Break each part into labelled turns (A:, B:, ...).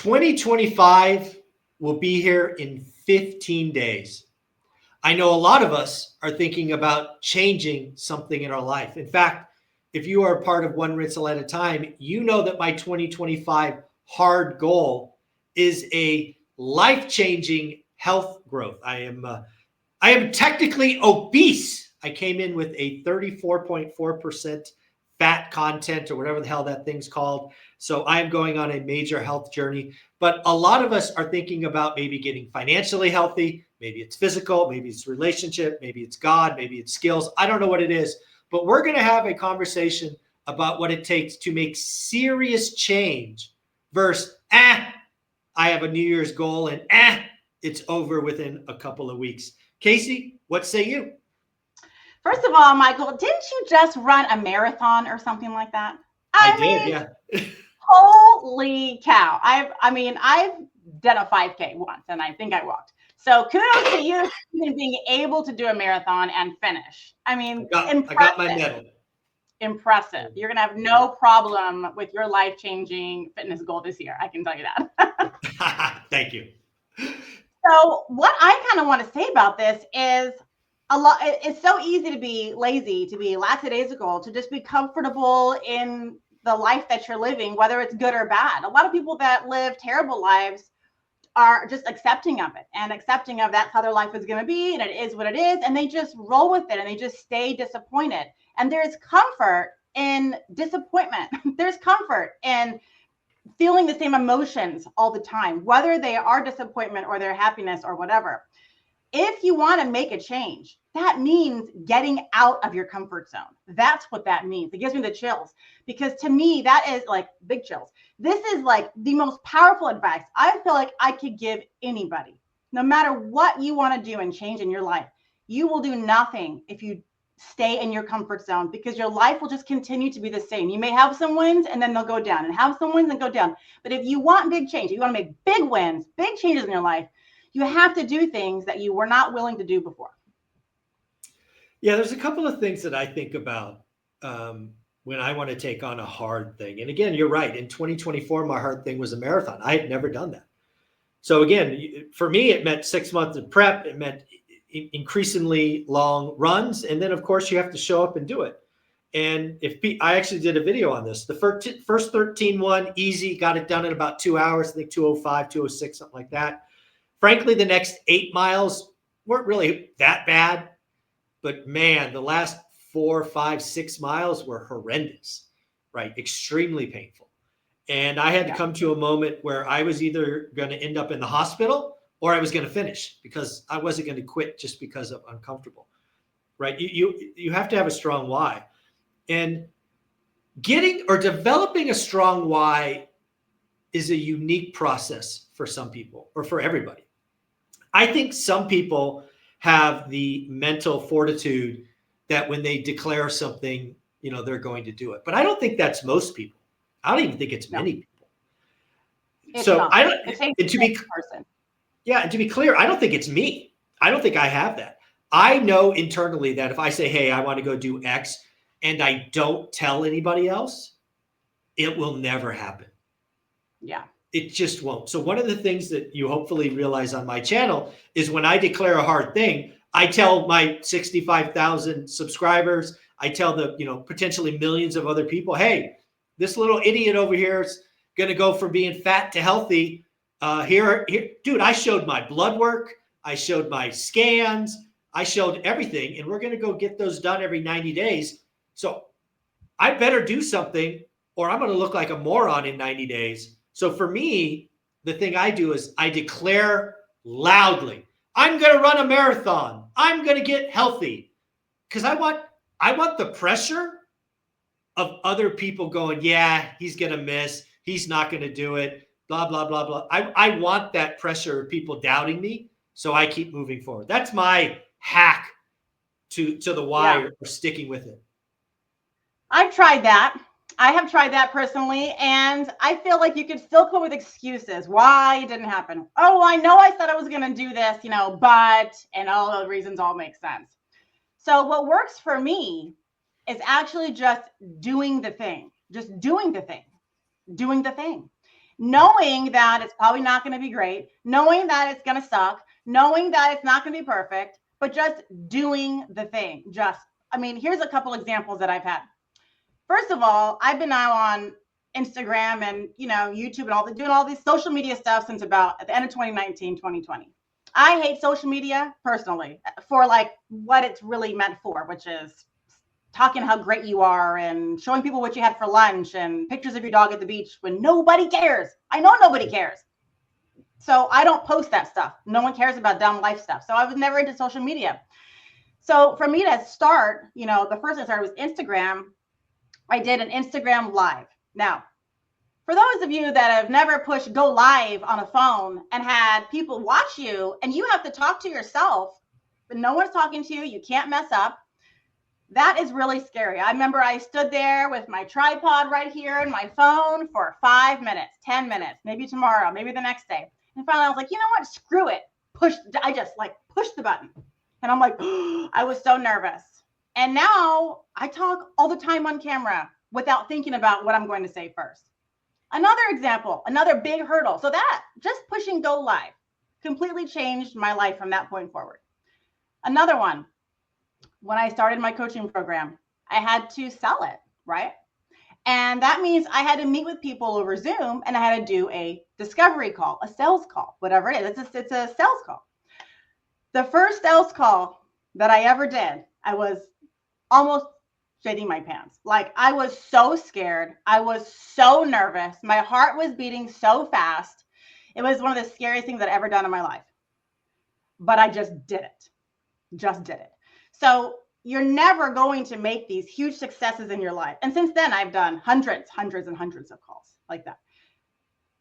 A: 2025 will be here in 15 days. I know a lot of us are thinking about changing something in our life. In fact, if you are part of One Rinse at a Time, you know that my 2025 hard goal is a life-changing health growth. I am technically obese. I came in with a 34.4% fat content or whatever the hell that thing's called. So I'm going on a major health journey. But a lot of us are thinking about maybe getting financially healthy. Maybe it's physical, maybe it's relationship, maybe it's God, maybe it's skills. I don't know what it is. But we're going to have a conversation about what it takes to make serious change versus, I have a New Year's goal and it's over within a couple of weeks. Casey, what say you?
B: First of all, Michael, didn't you just run a marathon or something like that?
A: I did, yeah.
B: Holy cow. I've done a 5K once and I think I walked. So kudos to you for being able to do a marathon and finish. I mean,
A: I got my medal.
B: Impressive. You're going to have no problem with your life-changing fitness goal this year. I can tell you that.
A: Thank you.
B: So what I kind of want to say about this is it's so easy to be lazy, to be lackadaisical, to just be comfortable in the life that you're living, whether it's good or bad. A lot of people that live terrible lives are just accepting of it and accepting of that's how their life is going to be and it is what it is, and they just roll with it and they just stay disappointed. And there's comfort in disappointment. There's comfort in feeling the same emotions all the time, whether they are disappointment or their happiness or whatever. If you want to make a change, that means getting out of your comfort zone. That's what that means. It gives me the chills because to me, that is like big chills. This is like the most powerful advice I feel like I could give anybody. No matter what you want to do and change in your life, you will do nothing if you stay in your comfort zone because your life will just continue to be the same. You may have some wins and then they'll go down and have some wins and go down. But if you want big change, if you want to make big wins, big changes in your life, you have to do things that you were not willing to do before.
A: Yeah, there's a couple of things that I think about when I want to take on a hard thing. And again, you're right. In 2024, my hard thing was a marathon. I had never done that. So again, for me, it meant 6 months of prep. It meant increasingly long runs. And then, of course, you have to show up and do it. And I actually did a video on this. The first 13 one, easy, got it done in about 2 hours, I think 2:05, 2:06, something like that. Frankly, the next 8 miles weren't really that bad. But man, the last 4, 5, 6 miles were horrendous, right? Extremely painful. And I had to come to a moment where I was either going to end up in the hospital or I was going to finish because I wasn't going to quit just because I'm uncomfortable, right? You have to have a strong why. And getting or developing a strong why is a unique process for some people or for everybody. I think some people have the mental fortitude that when they declare something, they're going to do it. But I don't think that's most people. I don't even think it's many people.
B: It's
A: so
B: not.
A: I don't.
B: And to be person.
A: Yeah, and to be clear, I don't think it's me. I don't think I have that. I know internally that if I say, "Hey, I want to go do X," and I don't tell anybody else, it will never happen.
B: Yeah.
A: It just won't. So one of the things that you hopefully realize on my channel is when I declare a hard thing, I tell my 65,000 subscribers, I tell the, potentially millions of other people, hey, this little idiot over here is going to go from being fat to healthy. Here, dude, I showed my blood work. I showed my scans. I showed everything. And we're going to go get those done every 90 days. So I better do something or I'm going to look like a moron in 90 days. So for me, the thing I do is I declare loudly, I'm going to run a marathon. I'm going to get healthy because I want the pressure of other people going, yeah, he's going to miss. He's not going to do it. Blah, blah, blah, blah. I want that pressure of people doubting me. So I keep moving forward. That's my hack to the why or sticking with it.
B: I've tried that. I have tried that personally, and I feel like you could still come with excuses why it didn't happen. Oh, I know I said I was going to do this, but, and all the reasons all make sense. So what works for me is actually just doing the thing, doing the thing. knowing that it's probably not going to be great, knowing that it's going to suck, knowing that it's not going to be perfect, but just doing the thing. Here's a couple examples that I've had. First of all, I've been now on Instagram and, YouTube and doing all these social media stuff since about at the end of 2019, 2020. I hate social media personally for like what it's really meant for, which is talking how great you are and showing people what you had for lunch and pictures of your dog at the beach when nobody cares. I know nobody cares. So I don't post that stuff. No one cares about dumb life stuff. So I was never into social media. So for me to start, the first thing I started was Instagram. I did an Instagram live. Now, for those of you that have never pushed go live on a phone and had people watch you and you have to talk to yourself, but no one's talking to you, you can't mess up. That is really scary. I remember I stood there with my tripod right here and my phone for 5 minutes, 10 minutes, maybe tomorrow, maybe the next day. And finally I was like, you know what? Screw it. I just pushed the button. And I'm like, I was so nervous. And now I talk all the time on camera without thinking about what I'm going to say first. Another example, another big hurdle. So that just pushing go live completely changed my life from that point forward. Another one, when I started my coaching program, I had to sell it, right? And that means I had to meet with people over Zoom and I had to do a discovery call, a sales call, whatever it is. It's a sales call. The first sales call that I ever did, I was almost shitting my pants. Like I was so scared. I was so nervous. My heart was beating so fast. It was one of the scariest things I'd ever done in my life. But I just did it. So you're never going to make these huge successes in your life. And since then, I've done hundreds and hundreds of calls like that.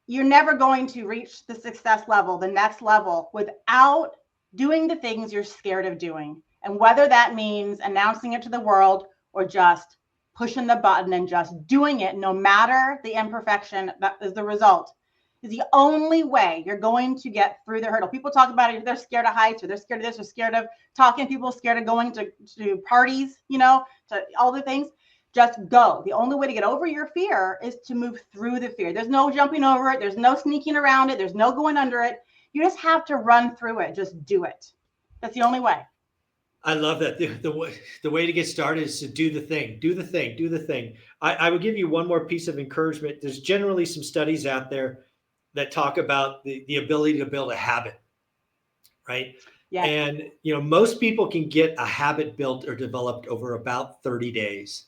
B: You're never going to reach the success level, the next level, without doing the things you're scared of doing. And whether that means announcing it to the world or just pushing the button and just doing it, no matter the imperfection that is the result, is the only way you're going to get through the hurdle. People talk about it, they're scared of heights, or they're scared of this, or scared of talking, people scared of going to parties, to all the things. Just go. The only way to get over your fear is to move through the fear. There's no jumping over it. There's no sneaking around it. There's no going under it. You just have to run through it. Just do it. That's the only way.
A: I love that. The way to get started is to do the thing. I would give you one more piece of encouragement. There's generally some studies out there that talk about the ability to build a habit, right? Yeah. And, most people can get a habit built or developed over about 30 days.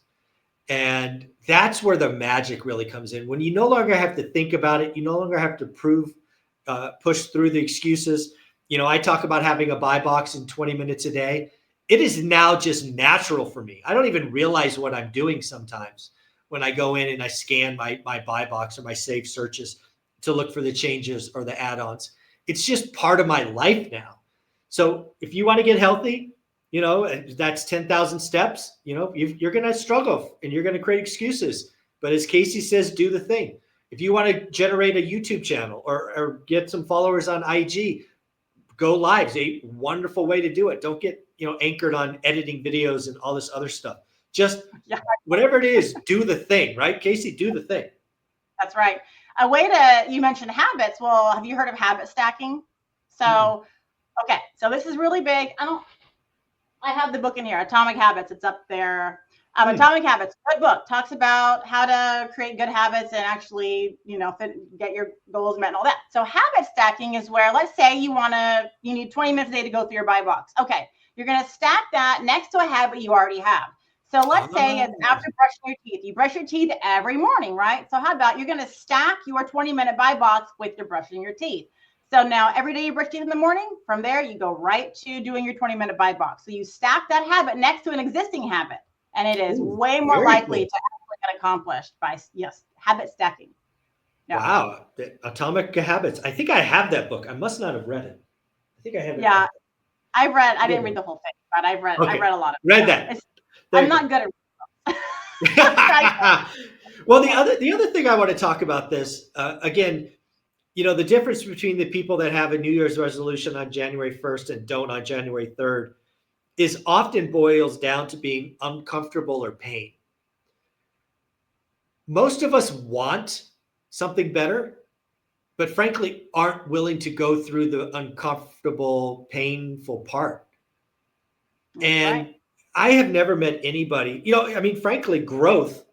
A: And that's where the magic really comes in. When you no longer have to think about it, you no longer have to push through the excuses. I talk about having a buy box in 20 minutes a day. It is now just natural for me. I don't even realize what I'm doing sometimes when I go in and I scan my buy box or my saved searches to look for the changes or the add-ons. It's just part of my life now. So if you want to get healthy, that's 10,000 steps, you're going to struggle and you're going to create excuses. But as Casey says, do the thing. If you want to generate a YouTube channel or get some followers on IG, go live is a wonderful way to do it. Don't get, anchored on editing videos and all this other stuff. Just whatever it is, do the thing, right? Casey, do the thing.
B: That's right. You mentioned habits. Well, have you heard of habit stacking? So, okay. So this is really big. I have the book in here, Atomic Habits. It's up there. Atomic Habits, good book, talks about how to create good habits and actually, get your goals met and all that. So habit stacking is where, let's say you need 20 minutes a day to go through your buy box. Okay. You're going to stack that next to a habit you already have. So let's say it's after brushing your teeth. You brush your teeth every morning, right? So how about you're going to stack your 20-minute buy box with your brushing your teeth. So now every day you brush teeth in the morning, from there you go right to doing your 20-minute buy box. So you stack that habit next to an existing habit. And it is way more likely to actually get accomplished by, habit stacking.
A: Yeah. Wow. Atomic Habits. I think I have that book. I must not have read it. I think I have it.
B: Yeah. I didn't read the whole thing, but I've read a lot of it.
A: Read that.
B: I'm not good at
A: Well, the other thing I want to talk about this, again, the difference between the people that have a New Year's resolution on January 1st and don't on January 3rd is often boils down to being uncomfortable or pain. Most of us want something better, but frankly, aren't willing to go through the uncomfortable, painful part.
B: That's
A: And
B: right.
A: I have never met anybody, I mean, frankly, growth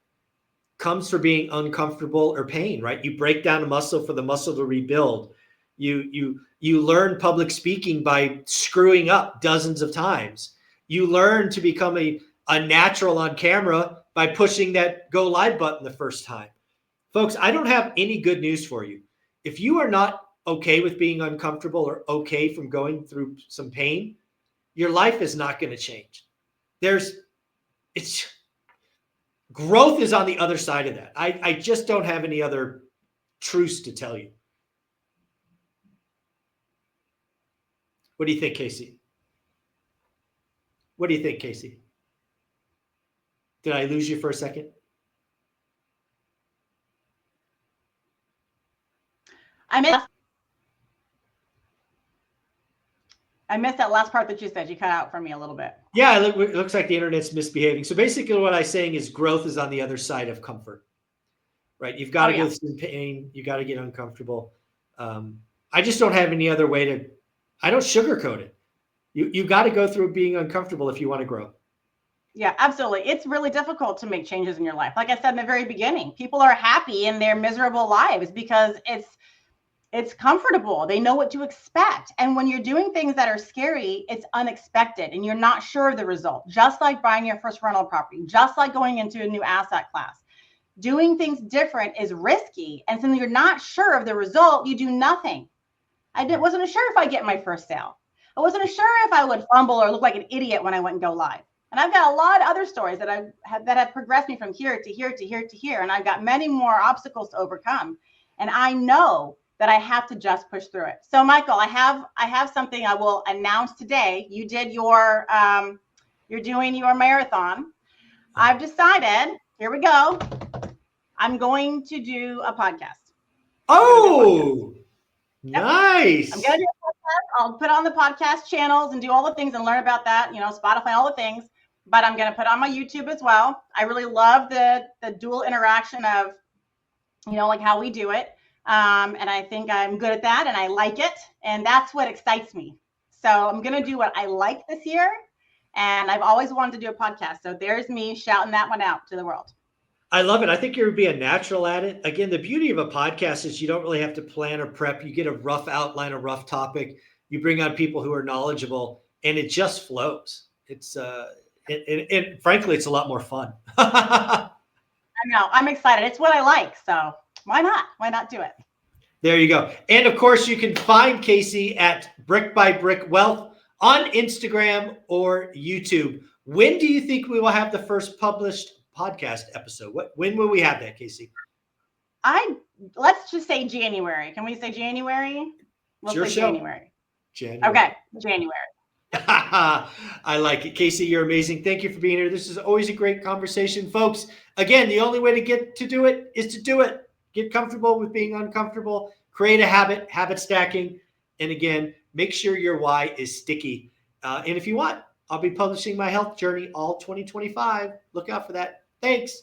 A: comes from being uncomfortable or pain, right? You break down a muscle for the muscle to rebuild. You learn public speaking by screwing up dozens of times. You learn to become a natural on camera by pushing that go live button the first time. Folks, I don't have any good news for you. If you are not okay with being uncomfortable or okay from going through some pain, your life is not going to change. It's growth is on the other side of that. I just don't have any other truths to tell you. What do you think, Casey? What do you think, Casey? Did I lose you for a second?
B: I missed that last part that you said. You cut out for me a little bit.
A: Yeah, it looks like the internet's misbehaving. So basically what I'm saying is growth is on the other side of comfort, right? You've got to go through pain. You got to get uncomfortable. I just don't have any other way I don't sugarcoat it. You got to go through being uncomfortable if you want to grow.
B: Yeah, absolutely. It's really difficult to make changes in your life. Like I said in the very beginning, people are happy in their miserable lives because it's comfortable. They know what to expect. And when you're doing things that are scary, it's unexpected and you're not sure of the result. Just like buying your first rental property, just like going into a new asset class. Doing things different is risky. And since you're not sure of the result, you do nothing. Wasn't sure if I'd get my first sale. I wasn't sure if I would fumble or look like an idiot when I went and go live. And I've got a lot of other stories that have progressed me from here to here to here to here. And I've got many more obstacles to overcome. And I know that I have to just push through it. So Michael, I have something I will announce today. You did you're doing your marathon. I've decided, here we go. I'm going to do a podcast.
A: Oh, nice.
B: I'm going to do a podcast. I'll put on the podcast channels and do all the things and learn about that, Spotify, all the things. But I'm going to put on my YouTube as well. I really love the dual interaction of, like how we do it. And I think I'm good at that and I like it. And that's what excites me. So I'm going to do what I like this year. And I've always wanted to do a podcast. So there's me shouting that one out to the world.
A: I love it. I think you'll be a natural at it. Again, the beauty of a podcast is you don't really have to plan or prep. You get a rough outline, a rough topic. You bring on people who are knowledgeable and it just flows. It's and frankly, it's a lot more fun.
B: I know. I'm excited. It's what I like. So why not? Why not do it?
A: There you go. And of course, you can find Casey at Brick by Brick Wealth on Instagram or YouTube. When do you think we will have the first published podcast episode? When will we have that, Casey?
B: Let's just say January. Can we say January? Let's say January. Okay, January.
A: I like it. Casey, you're amazing. Thank you for being here. This is always a great conversation, folks. Again, the only way to get to do it is to do it. Get comfortable with being uncomfortable. Create a habit stacking. And again, make sure your why is sticky. And if you want, I'll be publishing my health journey all 2025. Look out for that. Thanks.